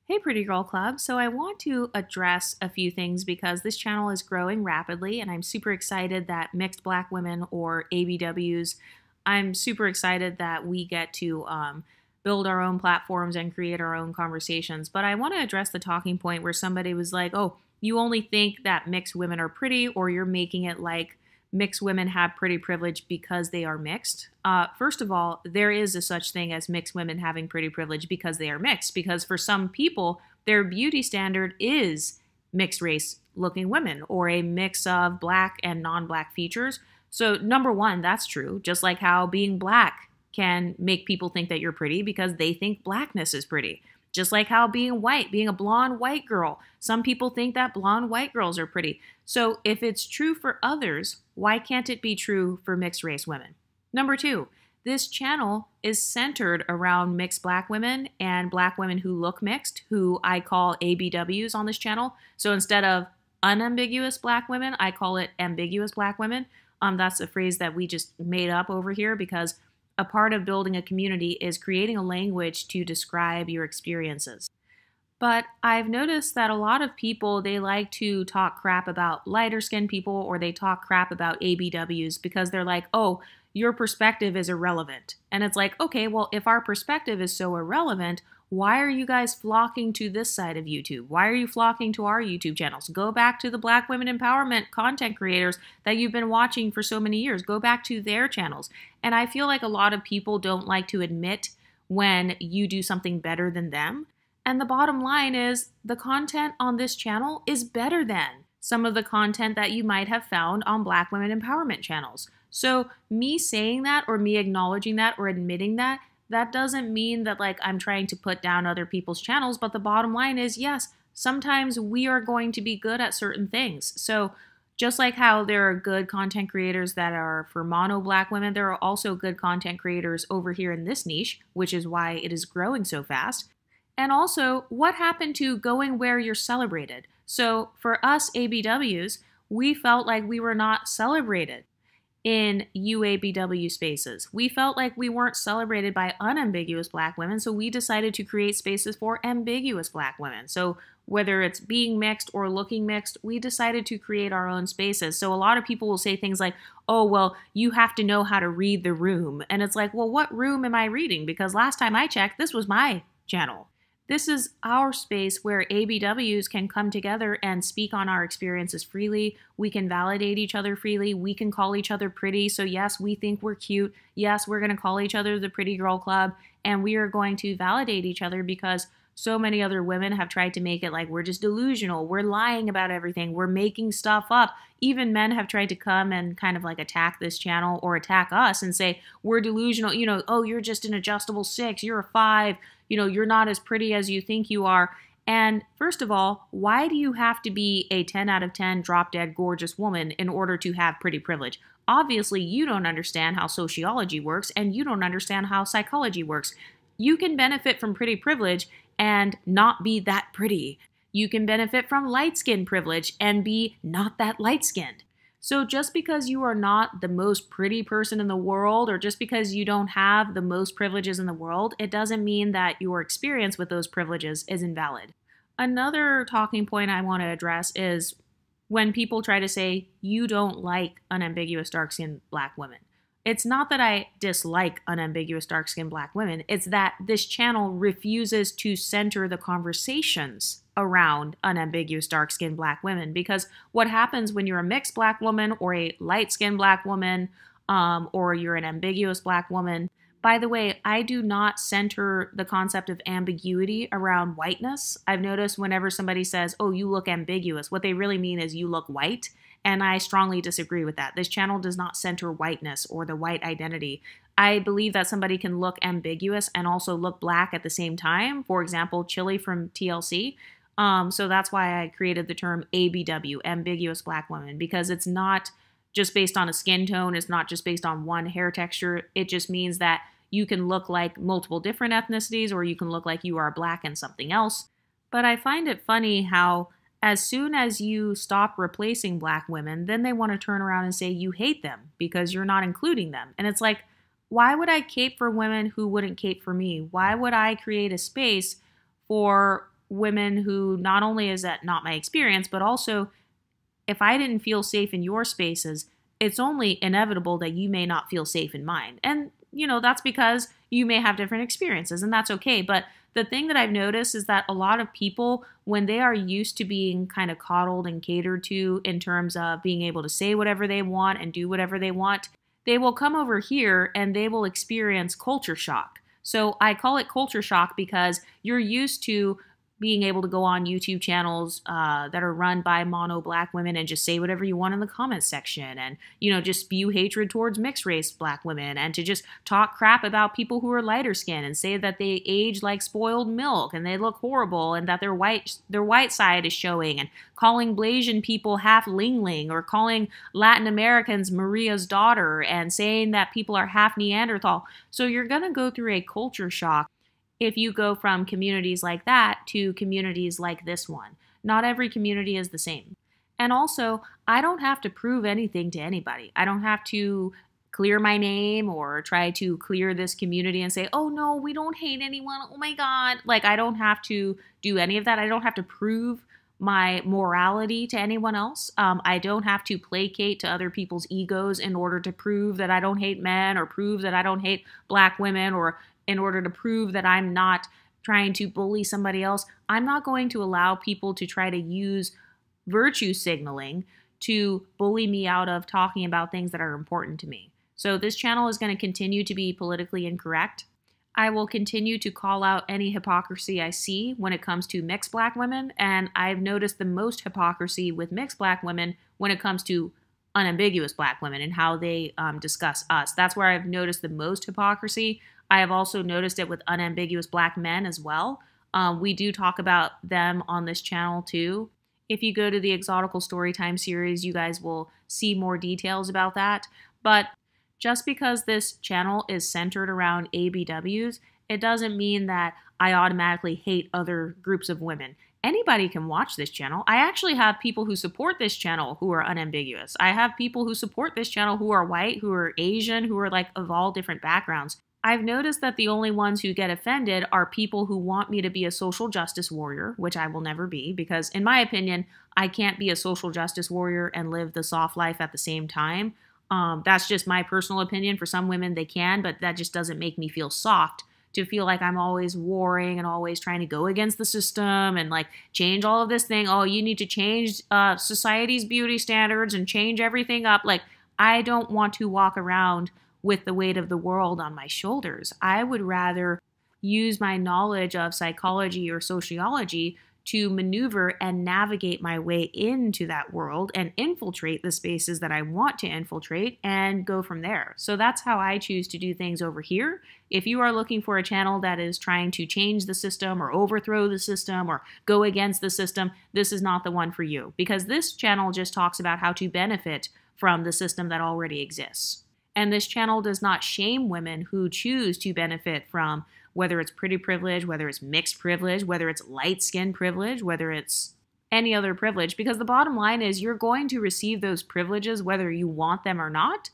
Hey, Pretty Girl Club. So, I want to address a few things because this channel is growing rapidly, and I'm super excited that mixed black women or ABWs, I'm super excited that we get to build our own platforms and create our own conversations. But I want to address the talking point where somebody was like, oh, you only think that mixed women are pretty, or you're making it like mixed women have pretty privilege because they are mixed. First of all, there is a such thing as mixed women having pretty privilege because they are mixed, because for some people, their beauty standard is mixed race looking women or a mix of black and non-black features. So number one, that's true. Just like how being black can make people think that you're pretty because they think blackness is pretty. Just like how being white, being a blonde white girl, some people think that blonde white girls are pretty. So if it's true for others, why can't it be true for mixed race women? Number two, this channel is centered around mixed black women and black women who look mixed, who I call ABWs on this channel. So instead of unambiguous black women, I call it ambiguous black women. That's a phrase that we just made up over here because a part of building a community is creating a language to describe your experiences. But I've noticed that a lot of people, they like to talk crap about lighter skinned people or they talk crap about ABWs because they're like, oh, your perspective is irrelevant. And it's like, okay, well, if our perspective is so irrelevant, why are you guys flocking to this side of YouTube? Why are you flocking to our YouTube channels? Go back to the Black women empowerment content creators that you've been watching for so many years. Go back to their channels. And I feel like a lot of people don't like to admit when you do something better than them. And the bottom line is the content on this channel is better than some of the content that you might have found on Black women empowerment channels. So me saying that or me acknowledging that or admitting that, that doesn't mean that like I'm trying to put down other people's channels, but the bottom line is yes, sometimes we are going to be good at certain things. So just like how there are good content creators that are for mono black women, there are also good content creators over here in this niche, which is why it is growing so fast. And also, what happened to going where you're celebrated? So for us ABWs, we felt like we were not celebrated in UABW spaces. We felt like we weren't celebrated by unambiguous black women, so we decided to create spaces for ambiguous black women. So whether it's being mixed or looking mixed, we decided to create our own spaces. So a lot of people will say things like, oh, well, you have to know how to read the room. And it's like, well, what room am I reading? Because last time I checked, this was my channel. This is our space where ABWs can come together and speak on our experiences freely. We can validate each other freely. We can call each other pretty. So yes, we think we're cute. Yes, we're going to call each other the Pretty Girl Club. And we are going to validate each other because so many other women have tried to make it like we're just delusional. We're lying about everything. We're making stuff up. Even men have tried to come and kind of like attack this channel or attack us and say, we're delusional. You know, oh, you're just an adjustable 6. You're a 5. You know, you're not as pretty as you think you are. And first of all, why do you have to be a 10 out of 10 drop dead gorgeous woman in order to have pretty privilege? Obviously, you don't understand how sociology works and you don't understand how psychology works. You can benefit from pretty privilege and not be that pretty. You can benefit from light skin privilege and be not that light skinned. So just because you are not the most pretty person in the world, or just because you don't have the most privileges in the world, it doesn't mean that your experience with those privileges is invalid. Another talking point I want to address is when people try to say, you don't like unambiguous dark-skinned black women. It's not that I dislike unambiguous dark-skinned black women, it's that this channel refuses to center the conversations around unambiguous dark-skinned black women, because what happens when you're a mixed black woman or a light-skinned black woman or you're an ambiguous black woman. By the way, I do not center the concept of ambiguity around whiteness. I've noticed whenever somebody says, oh, you look ambiguous, what they really mean is you look white. And I strongly disagree with that. This channel does not center whiteness or the white identity. I believe that somebody can look ambiguous and also look black at the same time. For example, Chili from TLC. So that's why I created the term ABW, ambiguous black woman, because it's not just based on a skin tone. It's not just based on one hair texture. It just means that you can look like multiple different ethnicities, or you can look like you are black and something else. But I find it funny how as soon as you stop replacing black women, then they want to turn around and say you hate them because you're not including them. And it's like, why would I cape for women who wouldn't cape for me? Why would I create a space for women who not only is that not my experience, but also if I didn't feel safe in your spaces, it's only inevitable that you may not feel safe in mine. And, that's because you may have different experiences, and that's okay. But the thing that I've noticed is that a lot of people, when they are used to being kind of coddled and catered to in terms of being able to say whatever they want and do whatever they want, they will come over here and they will experience culture shock. So I call it culture shock because you're used to being able to go on YouTube channels that are run by mono black women and just say whatever you want in the comments section, and just spew hatred towards mixed race black women, and to just talk crap about people who are lighter skinned and say that they age like spoiled milk and they look horrible and that their white side is showing, and calling Blasian people half Ling Ling, or calling Latin Americans Maria's daughter, and saying that people are half Neanderthal. So you're gonna go through a culture shock if you go from communities like that to communities like this one. Not every community is the same. And also, I don't have to prove anything to anybody. I don't have to clear my name or try to clear this community and say, oh no, we don't hate anyone, oh my God. I don't have to do any of that. I don't have to prove my morality to anyone else. I don't have to placate to other people's egos in order to prove that I don't hate men, or prove that I don't hate black women, or in order to prove that I'm not trying to bully somebody else. I'm not going to allow people to try to use virtue signaling to bully me out of talking about things that are important to me. So this channel is going to continue to be politically incorrect. I will continue to call out any hypocrisy I see when it comes to mixed black women, and I've noticed the most hypocrisy with mixed black women when it comes to unambiguous black women and how they discuss us. That's where I've noticed the most hypocrisy. I have also noticed it with unambiguous black men as well. We do talk about them on this channel too. If you go to the Exotical Storytime series, you guys will see more details about that. But just because this channel is centered around ABWs, it doesn't mean that I automatically hate other groups of women. Anybody can watch this channel. I actually have people who support this channel who are unambiguous. I have people who support this channel who are white, who are Asian, who are of all different backgrounds. I've noticed that the only ones who get offended are people who want me to be a social justice warrior, which I will never be, because in my opinion, I can't be a social justice warrior and live the soft life at the same time. That's just my personal opinion. For some women, they can, but that just doesn't make me feel soft, to feel like I'm always warring and always trying to go against the system and change all of this thing. Oh, you need to change society's beauty standards and change everything up. I don't want to walk around with the weight of the world on my shoulders. I would rather use my knowledge of psychology or sociology to maneuver and navigate my way into that world and infiltrate the spaces that I want to infiltrate and go from there. So that's how I choose to do things over here. If you are looking for a channel that is trying to change the system or overthrow the system or go against the system, this is not the one for you, because this channel just talks about how to benefit from the system that already exists. And this channel does not shame women who choose to benefit from, whether it's pretty privilege, whether it's mixed privilege, whether it's light skin privilege, whether it's any other privilege, because the bottom line is you're going to receive those privileges whether you want them or not.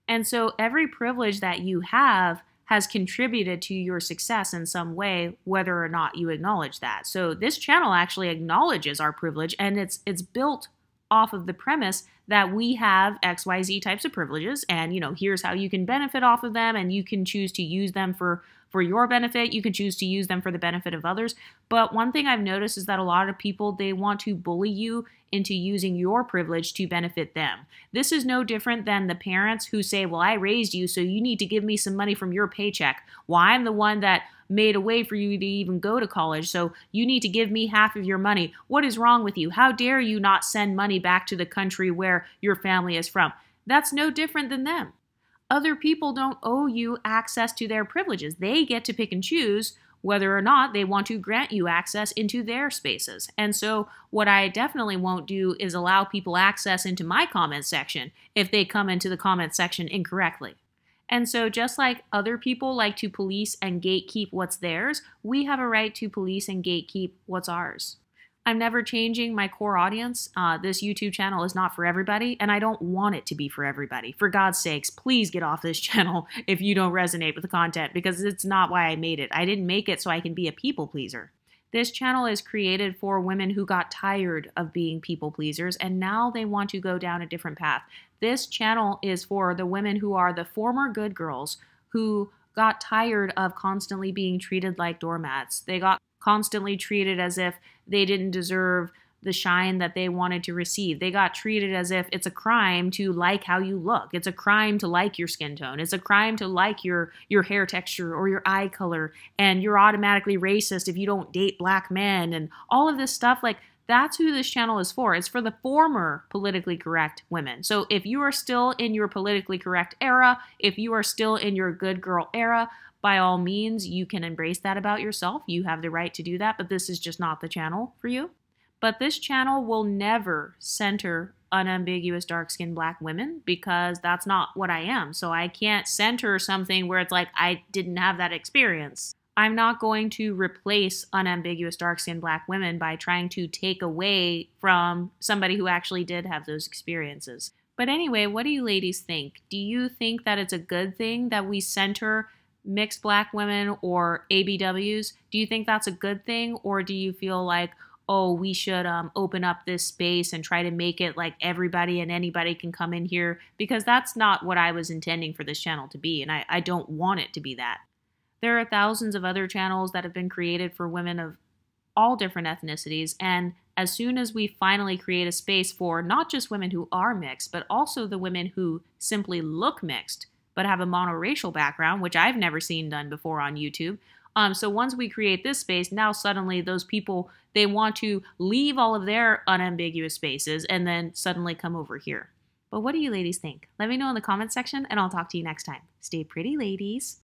And so every privilege that you have has contributed to your success in some way, whether or not you acknowledge that. So this channel actually acknowledges our privilege, and it's built off of the premise that we have XYZ types of privileges, and here's how you can benefit off of them, and you can choose to use them for your benefit. You can choose to use them for the benefit of others. But one thing I've noticed is that a lot of people, they want to bully you into using your privilege to benefit them. This is no different than the parents who say, well, I raised you, so you need to give me some money from your paycheck. Well, I'm the one that made a way for you to even go to college, so you need to give me half of your money. What is wrong with you? How dare you not send money back to the country where your family is from? That's no different than them. Other people don't owe you access to their privileges. They get to pick and choose whether or not they want to grant you access into their spaces. And so what I definitely won't do is allow people access into my comment section if they come into the comment section incorrectly. And so just like other people like to police and gatekeep what's theirs, we have a right to police and gatekeep what's ours. I'm never changing my core audience. This YouTube channel is not for everybody, and I don't want it to be for everybody. For God's sakes, please get off this channel if you don't resonate with the content, because it's not why I made it. I didn't make it so I can be a people pleaser. This channel is created for women who got tired of being people pleasers and now they want to go down a different path. This channel is for the women who are the former good girls who got tired of constantly being treated like doormats. They got constantly treated as if they didn't deserve the shine that they wanted to receive. They got treated as if it's a crime to like how you look. It's a crime to like your skin tone. It's a crime to like your hair texture or your eye color. And you're automatically racist if you don't date black men and all of this stuff. Like, that's who this channel is for. It's for the former politically correct women. So if you are still in your politically correct era, if you are still in your good girl era, by all means, you can embrace that about yourself. You have the right to do that, but this is just not the channel for you. But this channel will never center unambiguous dark-skinned black women because that's not what I am. So I can't center something where it's like I didn't have that experience. I'm not going to replace unambiguous dark-skinned black women by trying to take away from somebody who actually did have those experiences. But anyway, what do you ladies think? Do you think that it's a good thing that we center mixed black women or ABWs? Do you think that's a good thing, or do you feel like, oh, we should open up this space and try to make it like everybody and anybody can come in here? Because that's not what I was intending for this channel to be, and I don't want it to be that. There are thousands of other channels that have been created for women of all different ethnicities, and as soon as we finally create a space for not just women who are mixed, but also the women who simply look mixed, but have a monoracial background, which I've never seen done before on YouTube. So once we create this space, now suddenly those people, they want to leave all of their unambiguous spaces and then suddenly come over here. But what do you ladies think? Let me know in the comments section and I'll talk to you next time. Stay pretty, ladies.